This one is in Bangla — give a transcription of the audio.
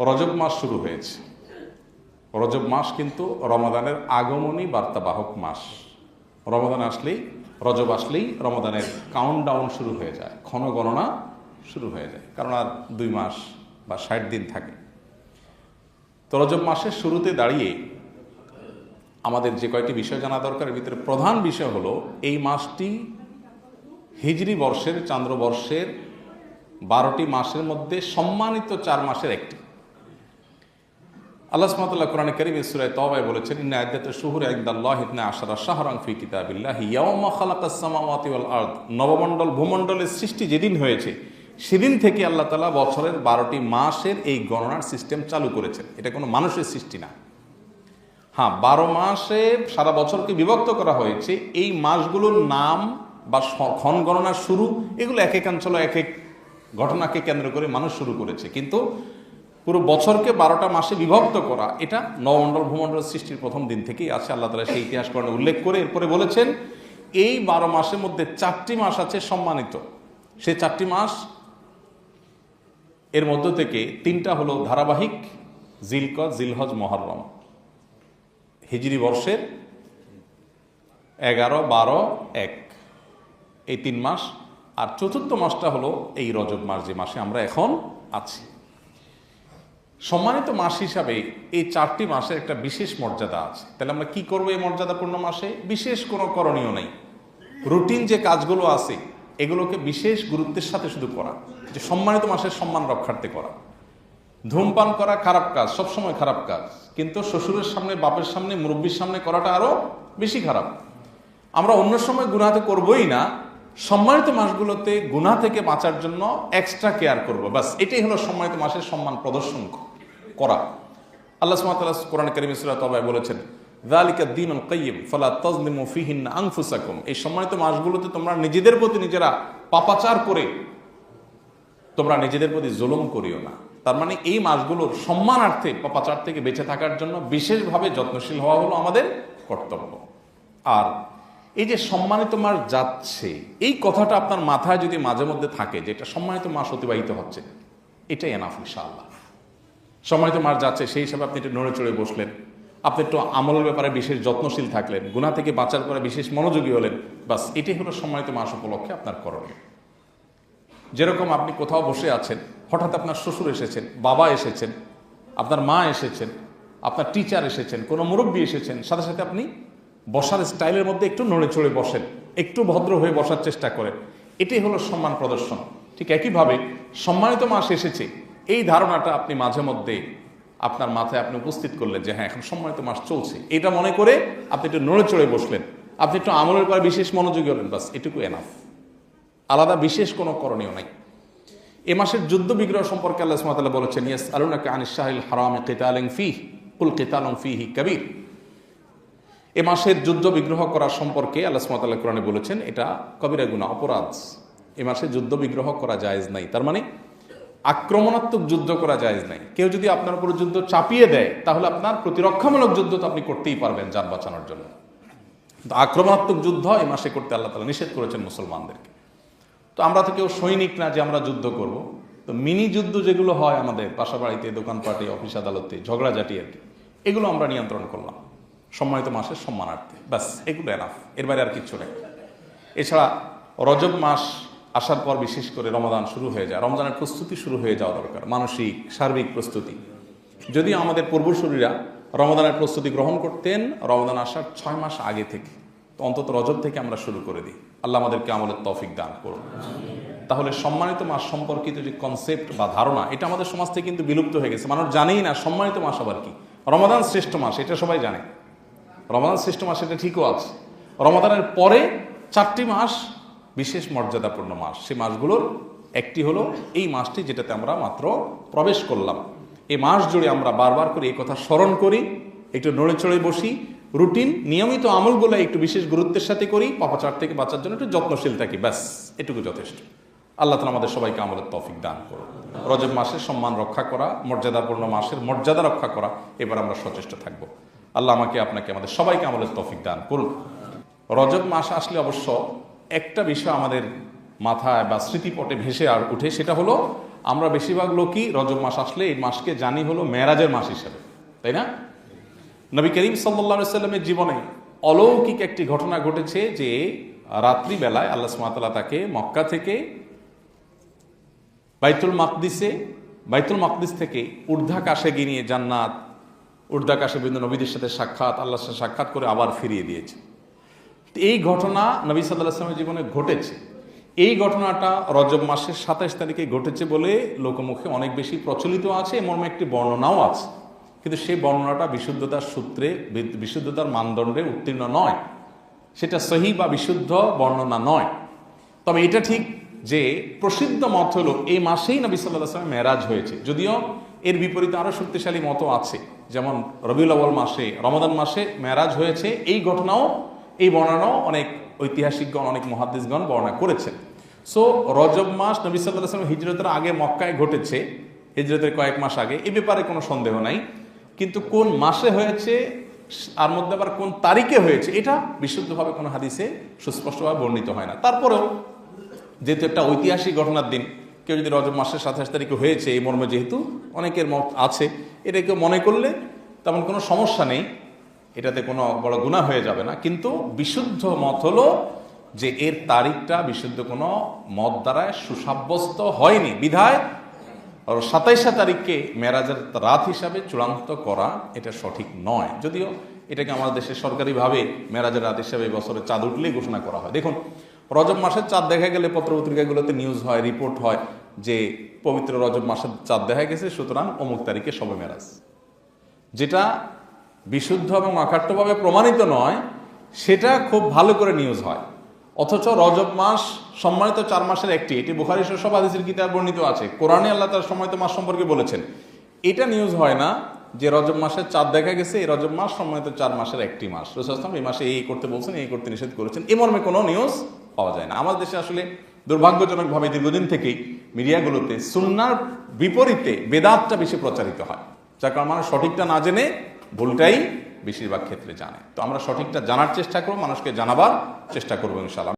রজব মাস শুরু হয়েছে। রজব মাস কিন্তু রমাদানের আগমনী বার্তাবাহক মাস। রমাদান আসলেই, রজব আসলেই রমাদানের কাউন্টডাউন শুরু হয়ে যায়, ক্ষণগণনা শুরু হয়ে যায়, কারণ আর 2 মাস বা 60 দিন থাকে। তো রজব মাসের শুরুতে দাঁড়িয়ে আমাদের যে কয়েকটি বিষয় জানা দরকার, ভিতরে প্রধান বিষয় হলো এই মাসটি হিজরি বর্ষের, চান্দ্রবর্ষের 12টি মাসের মধ্যে সম্মানিত 4 মাসের একটি। আল্লাহ সুবহানাহু ওয়া তাআলা কোরআনে কারীমে সূরা তাওবায় বলেছেন, ইন্না ইদ্দাতাশ শুহুরি ইনদাল্লাহি 12 শাহরান ফি কিতাবিল্লাহি ইয়াওমা খালাকাস সামাওয়াতি ওয়াল আরদ। নবমণ্ডল ভূমণ্ডলের সৃষ্টি যেদিন হয়েছে সেদিন থেকে আল্লাহ তাআলা বছরের 12টি মাসের এই গণনার সিস্টেম চালু করেছেন। এটা কোনো মানুষের সৃষ্টি না। হ্যাঁ, 12 মাসে সারা বছরকে বিভক্ত করা হয়েছে। এই মাসগুলোর নাম বা ক্ষণ গণনার শুরু এগুলো এক একাঞ্চল এক এক ঘটনাকে কেন্দ্র করে মানুষ শুরু করেছে, কিন্তু পুরো বছরকে 12টা মাসে বিভক্ত করা এটা নবমণ্ডল ভূমণ্ডল সৃষ্টির প্রথম দিন থেকেই আছে। আল্লাহ তাআলা সেই ইতিহাস কোরআনে উল্লেখ করে এরপরে বলেছেন এই 12 মাসের মধ্যে 4টি মাস আছে সম্মানিত। সেই 4টি মাস এর মধ্য থেকে 3টা হলো ধারাবাহিক, জিলকদ, জিলহজ, মুহররম, হিজরি বর্ষের 11, 12, 1 এই 3 মাস। আর চতুর্থ মাসটা হলো এই রজব মাস, যে মাসে আমরা এখন আছি। সম্মানিত মাস হিসাবে এই 4টি মাসের একটা বিশেষ মর্যাদা আছে। তাহলে আমরা কি করবো এই মর্যাদাপূর্ণ মাসে? বিশেষ কোনো করণীয় নেই, রুটিন যে কাজগুলো আছে এগুলোকে বিশেষ গুরুত্বের সাথে শুধু করা, যে সম্মানিত মাসের সম্মান রক্ষার্থে করা। ধূমপান করা খারাপ কাজ, সবসময় খারাপ কাজ, কিন্তু শ্বশুরের সামনে, বাপের সামনে, মুরব্বীর সামনে করাটা আরো বেশি খারাপ। আমরা অন্য সময় গুনাহ করবোই না, সম্মানিত মাসগুলোতে গুনাহ থেকে বাঁচার জন্য এক্সট্রা কেয়ার করব। বাস এটাই হলো সম্মানিত মাসের সম্মান প্রদর্শন করা। আল্লাহ সুবহানাহু ওয়া তাআলা কোরআন কারীমে সূরা তাওবায় বলেছেন, যালিকা দ্বীনুল কাইয়্যিম ফালা তাযলিমু ফীহিন্না আনফুসাকুম। এই সম্মানিত মাসগুলোতে তোমরা নিজেদের প্রতি নিজেরা পাপাচার করে তোমরা নিজেদের প্রতি জুলুম করিও না। তার মানে এই মাসগুলোর সম্মানার্থে পাপাচার থেকে বেঁচে থাকার জন্য বিশেষভাবে যত্নশীল হওয়া হলো আমাদের কর্তব্য। আর এই যে সম্মানিত মাস যাচ্ছে, এই কথাটা আপনার মাথায় যদি মাঝে মধ্যে থাকে যে এটা সম্মানিত মাস অতিবাহিত হচ্ছে, এটাই এনাফ ইনশাআল্লাহ। সম্মানিত মাস যাচ্ছে সেই হিসাবে আপনি একটু নড়ে চড়ে বসলেন, আপনি একটু আমলের ব্যাপারে বিশেষ যত্নশীল থাকলেন, গুনাহ থেকে বাঁচার পরে বিশেষ মনোযোগী হলেন, বাস এটাই হলো সম্মানিত মাস উপলক্ষে আপনার করণীয়। যেরকম আপনি কোথাও বসে আছেন, হঠাৎ আপনার শ্বশুর এসেছেন, বাবা এসেছেন, আপনার মা এসেছেন, আপনার টিচার এসেছেন, কোনো মুরব্বী এসেছেন, সাথে সাথে আপনি বসার স্টাইলের মধ্যে একটু নড়ে চড়ে বসেন, একটু ভদ্র হয়ে বসার চেষ্টা করেন, এটাই হলো সম্মান প্রদর্শন। ঠিক একইভাবে সম্মানিত মাস এসেছে এই ধারণাটা আপনি মাঝে মধ্যে আপনার মাথায় আপনি উপস্থিত করলেন যে হ্যাঁ এখন সম্মানিত মাস চলছে, এটা মনে করে আপনি একটু নড়ে চড়ে বসলেন, আপনি একটু আমলের পর বিশেষ মনোযোগী হলেন, বাস এটুকু এনাফ। আলাদা বিশেষ কোনো করণীয় নাই। এ মাসের যুদ্ধ বিগ্রহ সম্পর্কে আল্লাহ সুবহানাহু ওয়া তাআলা বলেছেন, ইয়াসআলুনাকা আনিশ শাহরিল হারামি কিতালিন ফীহি কুল কিতালুন ফীহি কাবীর। এ মাসের যুদ্ধ বিগ্রহ করা সম্পর্কে আল্লাহ সুবহানাহু ওয়া তাআলা কোরআনে বলেছেন এটা কবিরা গুনাহ, অপরাধ। এ মাসে যুদ্ধ বিগ্রহ করা জায়েজ নাই। তার মানে আক্রমণাত্মক যুদ্ধ করা জায়েজ নাই। কেউ যদি আপনার উপর যুদ্ধ চাপিয়ে দেয় তাহলে আপনার প্রতিরক্ষামূলক যুদ্ধ তো আপনি করতেই পারবেন যান বাঁচানোর জন্য, কিন্তু আক্রমণাত্মক যুদ্ধ এই মাসে করতে আল্লাহ তাআলা নিষেধ করেছেন মুসলমানদেরকে। তো আমরা তো কেউ সৈনিক না যে আমরা যুদ্ধ করব। তো মিনি যুদ্ধ যেগুলো হয় আমাদের বাসা বাড়িতে, দোকানপাটে, অফিস আদালতে, ঝগড়াঝাটি আর কি, এগুলো আমরা নিয়ন্ত্রণ করলাম সম্মানিত মাসের সম্মানার্থে, ব্যাস এগুলো এনাফ, এর বাইরে আর কিচ্ছু নেই। এছাড়া রজব মাস আসার পর বিশেষ করে রমাদান শুরু হয়ে যায়, রমজানের প্রস্তুতি শুরু হয়ে যাওয়া দরকার, মানসিক সার্বিক প্রস্তুতি। যদিও আমাদের পূর্বসূরীরা রমাদানের প্রস্তুতি গ্রহণ করতেন রমাদান আসার 6 মাস আগে থেকে, তো অন্তত রজব থেকে আমরা শুরু করে দিই। আল্লাহ আমাদেরকে আমলের তৌফিক দান করুন। তাহলে সম্মানিত মাস সম্পর্কিত যে কনসেপ্ট বা ধারণা, এটা আমাদের সমাজ থেকে কিন্তু বিলুপ্ত হয়ে গেছে। মানুষ জানেই না সম্মানিত মাস আবার কি। রমাদান শ্রেষ্ঠ মাস এটা সবাই জানে, রমাদান শ্রেষ্ঠ মাস এটা ঠিকও আছে। রমাদানের পরে 4টি মাস বিশেষ মর্যাদাপূর্ণ মাস, সেই মাসগুলোর একটি হলো এই মাসটি যেটাতে আমরা মাত্র প্রবেশ করলাম। এই মাস জুড়ে আমরা বারবার করে এই কথা স্মরণ করি, একটু নড়ে চড়ে বসি, রুটিন নিয়মিত আমলগুলো একটু বিশেষ গুরুত্বের সাথে করি, পাপাচার থেকে বাঁচার জন্য একটু যত্নশীল থাকি, ব্যাস এটুকু যথেষ্ট। আল্লাহ তাআলা আমাদের সবাইকে আমলের তৌফিক দান করুন। রজব মাসের সম্মান রক্ষা করা, মর্যাদাপূর্ণ মাসের মর্যাদা রক্ষা করা, এবার আমরা সচেষ্ট থাকবো। আল্লাহ আমাকে আপনাকে আমাদের সবাইকে আমলের তৌফিক দান করুন। রজব মাস আসলে অবশ্য একটা বিষয় আমাদের মাথায় বা স্মৃতিপটে ভেসে আর উঠে, সেটা হলো আমরা বেশিরভাগ লোকই রজব মাস আসলে এই মাসকে জানি হলো মেরাজের মাস হিসেবে, তাই না? নবী করিম সাল্লাল্লাহু আলাইহি সাল্লামের জীবনে অলৌকিক একটি ঘটনা ঘটেছে যে রাত্রিবেলায় আল্লাহ সুবহানাহু ওয়া তাআলা তাকে মক্কা থেকে বাইতুল মাকদিস থেকে ঊর্ধ্বাকাশে গিয়ে জান্নাত, ঊর্ধ্বাকাশে বিভিন্ন নবীদের সাথে সাক্ষাৎ, আল্লাহর সাথে সাক্ষাৎ করে আবার ফিরিয়ে দিয়েছে। এই ঘটনা নবী সাল্লাল্লাহু আলাইহি ওয়াসাল্লামের জীবনে ঘটেছে। এই ঘটনাটা রজব মাসের 27 তারিখে ঘটেছে বলে লোকমুখে অনেক বেশি প্রচলিত আছে, মর্মে একটি বর্ণনাও আছে, কিন্তু সেই বর্ণনাটা বিশুদ্ধতার সূত্রে, বিশুদ্ধতার মানদণ্ডে উত্তীর্ণ নয়, সেটা সহি বা বিশুদ্ধ বর্ণনা নয়। তবে এটা ঠিক যে প্রসিদ্ধ মত হলো এই মাসেই নবী সাল্লাল্লাহু আলাইহি ওয়াসাল্লাম মেরাজ হয়েছে, যদিও এর বিপরীতে আরো শক্তিশালী মত আছে, যেমন রবিউল আউয়াল মাসে, রমাদান মাসে মেরাজ হয়েছে। এই ঘটনাও, এই বর্ণনাও অনেক ঐতিহাসিকগণ, অনেক মুহাদ্দিসগণ বর্ণনা করেছেন। সো রজব মাস নবী সাল্লাল্লাহু আলাইহি ওয়াসাল্লাম হিজরতের আগে মক্কায় ঘটেছে, হিজরতের কয়েক মাস আগে, এ ব্যাপারে কোনো সন্দেহ নাই। কিন্তু কোন মাসে হয়েছে, আর মধ্যে আবার কোন তারিখে হয়েছে, এটা বিশুদ্ধভাবে কোনো হাদিসে সুস্পষ্টভাবে বর্ণিত হয় না। তারপরেও যেহেতু একটা ঐতিহাসিক ঘটনার দিন, কেউ যদি রজব মাসের 27 তারিখে হয়েছে এই মর্মে যেহেতু অনেকের মত আছে, এটা কেউ মনে করলে তেমন কোনো সমস্যা নেই, এটাতে কোনো বড় গুনাহ হয়ে যাবে না। কিন্তু বিশুদ্ধ মত হলো যে এর তারিখটা বিশুদ্ধ কোনো মত দ্বারা সুসাব্যস্ত হয়নি, বিধায় 27 তারিখকে মেরাজের রাত হিসাবে চূড়ান্ত করা এটা সঠিক নয়। যদিও এটাকে আমাদের দেশে সরকারিভাবে মেরাজের রাত হিসাবে এই বছরের চাঁদ উঠলেই ঘোষণা করা হয়। দেখুন, রজব মাসের চাঁদ দেখা গেলে পত্রপত্রিকাগুলোতে নিউজ হয়, রিপোর্ট হয় যে পবিত্র রজব মাসের চাঁদ দেখা গেছে, সুতরাং অমুক তারিখে শবে মেরাজ। যেটা বিশুদ্ধ এবং অকাট্যভাবে প্রমাণিত নয়, সেটা খুব ভালো করে নিউজ হয়। অথচ রজব মাস সম্মানিত 4 মাসের একটি, এটি বুখারী সহ সব হাদিসের কিতাব বর্ণিত আছে, কোরআনে আল্লাহ তাআলা সম্মানিত মাস সম্পর্কে বলেছেন। এটা নিউজ হয় না যে রজব মাসের চাঁদ দেখা গেছে, এই রজব মাস সম্মানিত 4 মাসের একটি মাস, রাসূল সাল্লাল্লাহু আলাইহি ওয়াসাল্লাম এই মাসে এই করতে বলছেন, এই করতে নিষেধ করেছেন, এ মর্মে কোনো নিউজ পাওয়া যায় না। আমাদের দেশে আসলে দুর্ভাগ্যজনকভাবে দীর্ঘদিন থেকেই মিডিয়াগুলোতে সুন্নাহর বিপরীতে বেদাতটা বেশি প্রচারিত হয়, যার কারণে মানুষ সঠিকটা না জেনে ভুলটাই বেশিরভাগ ক্ষেত্রে জানে। তো আমরা সঠিকটা জানার চেষ্টা করব, মানুষকে জানাবার চেষ্টা করবো ইনশাআল্লাহ।